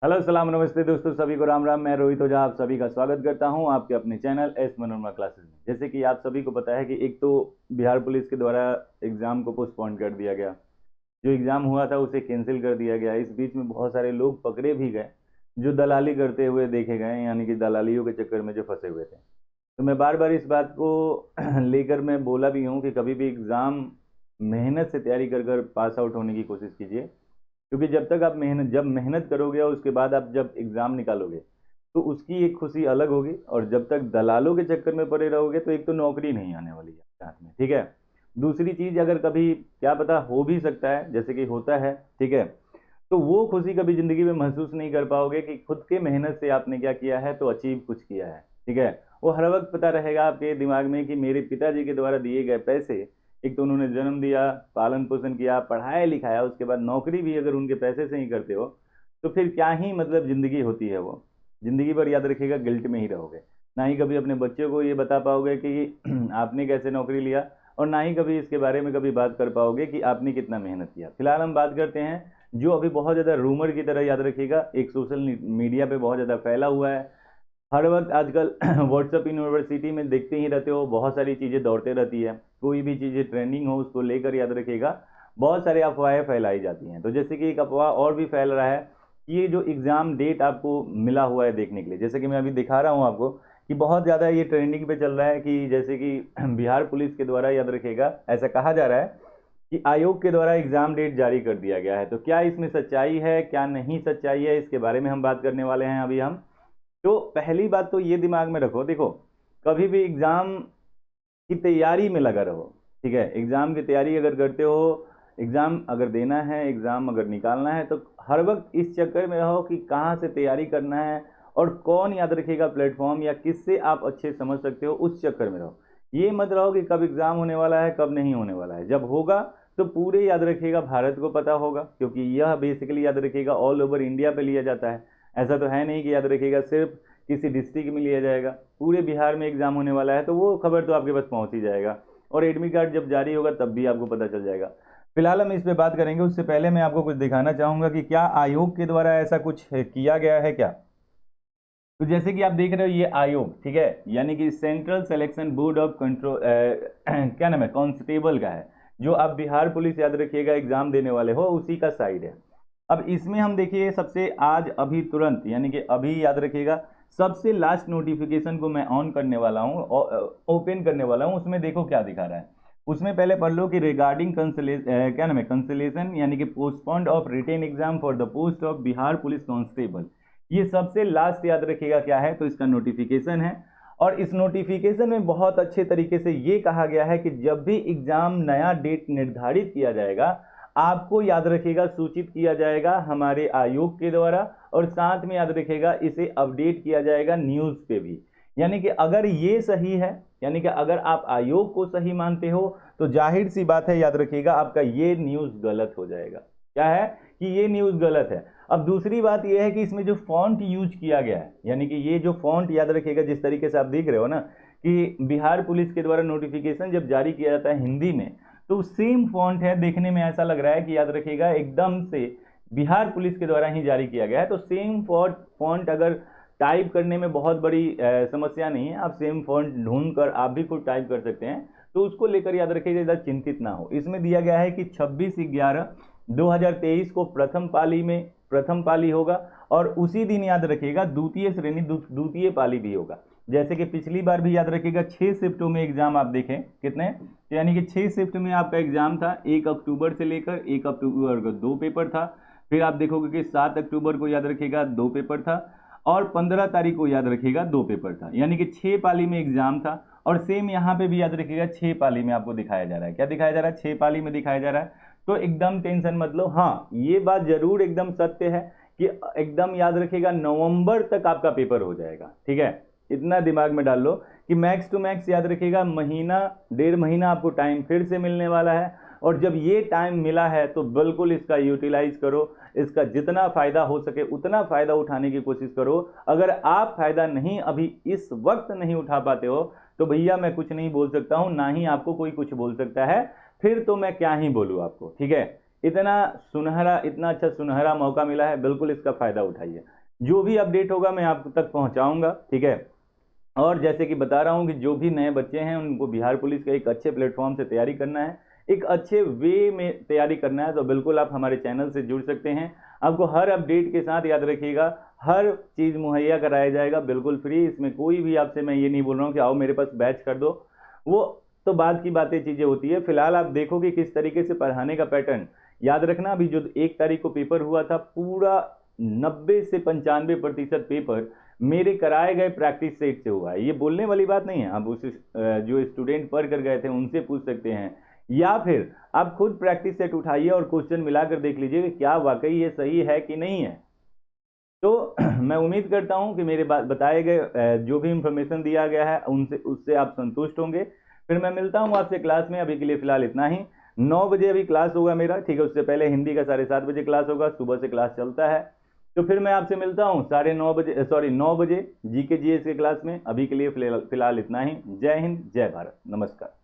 Hello सलाम नमस्ते दोस्तों, सभी को राम राम। मैं रोहित ओझा आप सभी का स्वागत करता हूं आपके अपने चैनल एस मनोरमा क्लासेस में। जैसे कि आप सभी को पता है कि एक तो बिहार पुलिस के द्वारा एग्ज़ाम को पोस्टपोन कर दिया गया। जो एग्ज़ाम हुआ था उसे कैंसिल कर दिया गया। इस बीच में बहुत सारे लोग पकड़े भी गए जो दलाली करते हुए देखे गए, यानी कि दलालियों के चक्कर में जो फंसे हुए थे। तो मैं बार बार इस बात को लेकर मैं बोला भी हूँ कि कभी भी एग्ज़ाम मेहनत से तैयारी कर कर पास आउट होने की कोशिश कीजिए, क्योंकि जब मेहनत करोगे और उसके बाद आप जब एग्ज़ाम निकालोगे तो उसकी एक खुशी अलग होगी। और जब तक दलालों के चक्कर में पड़े रहोगे तो एक तो नौकरी नहीं आने वाली है आपके हाथ में, ठीक है। दूसरी चीज़, अगर कभी क्या पता हो भी सकता है, जैसे कि होता है, ठीक है, तो वो खुशी कभी ज़िंदगी में महसूस नहीं कर पाओगे कि खुद के मेहनत से आपने क्या किया है, तो अचीव कुछ किया है, ठीक है। वो हर वक्त पता रहेगा आपके दिमाग में कि मेरे पिताजी के द्वारा दिए गए पैसे, एक तो उन्होंने जन्म दिया, पालन पोषण किया, पढ़ाया लिखाया, उसके बाद नौकरी भी अगर उनके पैसे से ही करते हो तो फिर क्या ही मतलब ज़िंदगी होती है। वो ज़िंदगी भर याद रखिएगा गिल्ट में ही रहोगे। ना ही कभी अपने बच्चे को ये बता पाओगे कि आपने कैसे नौकरी लिया, और ना ही कभी इसके बारे में कभी बात कर पाओगे कि आपने कितना मेहनत किया। फिलहाल हम बात करते हैं जो अभी बहुत ज़्यादा रूमर की तरह, याद रखिएगा, एक सोशल मीडिया पे बहुत ज़्यादा फैला हुआ है। हर वक्त आजकल व्हाट्सएप यूनिवर्सिटी में देखते ही रहते हो, बहुत सारी चीज़ें दौड़ते रहती है। कोई भी चीज़ें ट्रेंडिंग हो उसको लेकर, याद रखिएगा, बहुत सारी अफवाहें फैलाई जाती हैं। तो जैसे कि एक अफवाह और भी फैल रहा है कि ये जो एग्ज़ाम डेट आपको मिला हुआ है देखने के लिए, जैसे कि मैं अभी दिखा रहा हूँ आपको, कि बहुत ज़्यादा ये ट्रेंडिंग पे चल रहा है कि जैसे कि बिहार पुलिस के द्वारा, याद रखिएगा, ऐसा कहा जा रहा है कि आयोग के द्वारा एग्ज़ाम डेट जारी कर दिया गया है। तो क्या इसमें सच्चाई है, क्या नहीं सच्चाई है, इसके बारे में हम बात करने वाले हैं अभी हम। तो पहली बात तो ये दिमाग में रखो, देखो, कभी भी एग्ज़ाम की तैयारी में लगा रहो, ठीक है। एग्ज़ाम की तैयारी अगर करते हो, एग्ज़ाम अगर देना है, एग्ज़ाम अगर निकालना है, तो हर वक्त इस चक्कर में रहो कि कहाँ से तैयारी करना है और कौन, याद रखिएगा, प्लेटफॉर्म या किससे आप अच्छे समझ सकते हो, उस चक्कर में रहो। ये मत रहो कि कब एग्ज़ाम होने वाला है, कब नहीं होने वाला है। जब होगा तो पूरे, याद रखिएगा, भारत को पता होगा, क्योंकि यह बेसिकली, याद रखिएगा, ऑल ओवर इंडिया पे लिया जाता है। ऐसा तो है नहीं कि, याद रखिएगा, सिर्फ किसी डिस्ट्रिक्ट में लिया जाएगा। पूरे बिहार में एग्ज़ाम होने वाला है, तो वो खबर तो आपके पास पहुंच ही जाएगा। और एडमिट कार्ड जब जारी होगा तब भी आपको पता चल जाएगा। फिलहाल हम इस पे बात करेंगे, उससे पहले मैं आपको कुछ दिखाना चाहूँगा कि क्या आयोग के द्वारा ऐसा कुछ किया गया है क्या। तो जैसे कि आप देख रहे हो, ये आयोग, ठीक है, यानी कि central selection board of control, क्या नाम है, कांस्टेबल का है। जो आप बिहार पुलिस, याद रखिएगा, एग्जाम देने वाले हो, उसी का साइड है। अब इसमें हम देखिए, सबसे आज अभी तुरंत, यानी कि अभी, याद रखिएगा, सबसे लास्ट नोटिफिकेशन को मैं ऑन करने वाला हूँ, ओपन करने वाला हूँ। उसमें देखो क्या दिखा रहा है। उसमें पहले पढ़ लो कि रिगार्डिंग क्या नाम है, कंसलेशन, यानी कि postponed of written exam for the post of Bihar police constable. ये सबसे लास्ट, याद रखिएगा, क्या है, तो इसका नोटिफिकेशन है। और इस नोटिफिकेशन में बहुत अच्छे तरीके से ये कहा गया है कि जब भी एग्जाम नया डेट निर्धारित किया जाएगा, आपको, याद रखिएगा, सूचित किया जाएगा हमारे आयोग के द्वारा, और साथ में, याद रखिएगा, इसे अपडेट किया जाएगा न्यूज़ पे भी। यानी कि अगर ये सही है, यानी कि अगर आप आयोग को सही मानते हो, तो जाहिर सी बात है, याद रखिएगा, आपका ये न्यूज़ गलत हो जाएगा। क्या है कि ये न्यूज़ गलत है। अब दूसरी बात यह है कि इसमें जो फॉन्ट यूज किया गया है, यानी कि ये जो फॉन्ट, याद रखिएगा, जिस तरीके से आप देख रहे हो ना, कि बिहार पुलिस के द्वारा नोटिफिकेशन जब जारी किया जाता है हिंदी में, तो सेम फॉन्ट है। देखने में ऐसा लग रहा है कि, याद रखिएगा, एकदम से बिहार पुलिस के द्वारा ही जारी किया गया है। तो सेम फॉन्ट अगर टाइप करने में बहुत बड़ी समस्या नहीं है, आप सेम फॉन्ट ढूंढ कर आप भी खुद टाइप कर सकते हैं। तो उसको लेकर, याद रखिएगा, ज़्यादा चिंतित ना हो। इसमें दिया गया है कि 26/11/2023 को प्रथम पाली होगा, और उसी दिन, याद रखिएगा, द्वितीय श्रेणी द्वितीय पाली भी होगा। जैसे कि पिछली बार भी, याद रखिएगा, 6 शिफ्टों में एग्जाम आप देखें कितने, तो यानी कि 6 शिफ्ट में आपका एग्जाम था। 1 अक्टूबर से लेकर 1 अक्टूबर को 2 पेपर था। फिर आप देखोगे कि 7 अक्टूबर को, याद रखिएगा, 2 पेपर था। और 15 तारीख को, याद रखिएगा, 2 पेपर था। यानी कि 6 पाली में एग्जाम था। और सेम यहाँ पे भी, याद रखिएगा, 6 पाली में आपको दिखाया जा रहा है। क्या दिखाया जा रहा है? 6 पाली में दिखाया जा रहा है। तो एकदम टेंशन मत लो। हाँ, ये बात जरूर एकदम सत्य है कि एकदम, याद रखिएगा, नवंबर तक आपका पेपर हो जाएगा, ठीक है। इतना दिमाग में डाल लो कि मैक्स टू मैक्स, याद रखिएगा, महीना 1.5 महीना आपको टाइम फिर से मिलने वाला है। और जब ये टाइम मिला है तो बिल्कुल इसका यूटिलाइज करो, इसका जितना फ़ायदा हो सके उतना फ़ायदा उठाने की कोशिश करो। अगर आप फ़ायदा नहीं, अभी इस वक्त नहीं उठा पाते हो, तो भैया मैं कुछ नहीं बोल सकता हूँ, ना ही आपको कोई कुछ बोल सकता है। फिर तो मैं क्या ही बोलूँ आपको, ठीक है। इतना सुनहरा, इतना अच्छा सुनहरा मौका मिला है, बिल्कुल इसका फायदा उठाइए। जो भी अपडेट होगा मैं आप तक पहुंचाऊंगा, ठीक है। और जैसे कि बता रहा हूं कि जो भी नए बच्चे हैं उनको बिहार पुलिस का एक अच्छे प्लेटफॉर्म से तैयारी करना है, एक अच्छे वे में तैयारी करना है, तो बिल्कुल आप हमारे चैनल से जुड़ सकते हैं। आपको हर अपडेट के साथ, याद रखिएगा, हर चीज़ मुहैया कराया जाएगा बिल्कुल फ्री। इसमें कोई भी आपसे मैं ये नहीं बोल रहा हूँ कि आओ मेरे पास बैच कर दो, वो तो बाद की बातें चीज़ें होती है। फिलहाल आप देखो कि किस तरीके से पढ़ाने का पैटर्न। याद रखना, अभी जो 1 तारीख को पेपर हुआ था, पूरा 90 से 95% पेपर मेरे कराए गए प्रैक्टिस सेट से हुआ है। ये बोलने वाली बात नहीं है, आप उस जो स्टूडेंट पढ़ कर गए थे उनसे पूछ सकते हैं, या फिर आप खुद प्रैक्टिस सेट उठाइए और क्वेश्चन मिलाकर देख लीजिए कि क्या वाकई ये सही है कि नहीं है। तो मैं उम्मीद करता हूं कि मेरे बताए गए जो भी इंफॉर्मेशन दिया गया है उनसे उससे आप संतुष्ट होंगे। फिर मैं मिलता हूं आपसे क्लास में। अभी के लिए फिलहाल इतना ही। 9 बजे अभी क्लास होगा मेरा, ठीक है। उससे पहले हिंदी का 7:30 बजे क्लास होगा, सुबह से क्लास चलता है। तो फिर मैं आपसे मिलता हूँ 9:30 बजे, सॉरी 9 बजे जीके जीएस के क्लास में। अभी के लिए फिलहाल इतना ही। जय हिंद, जय भारत, नमस्कार।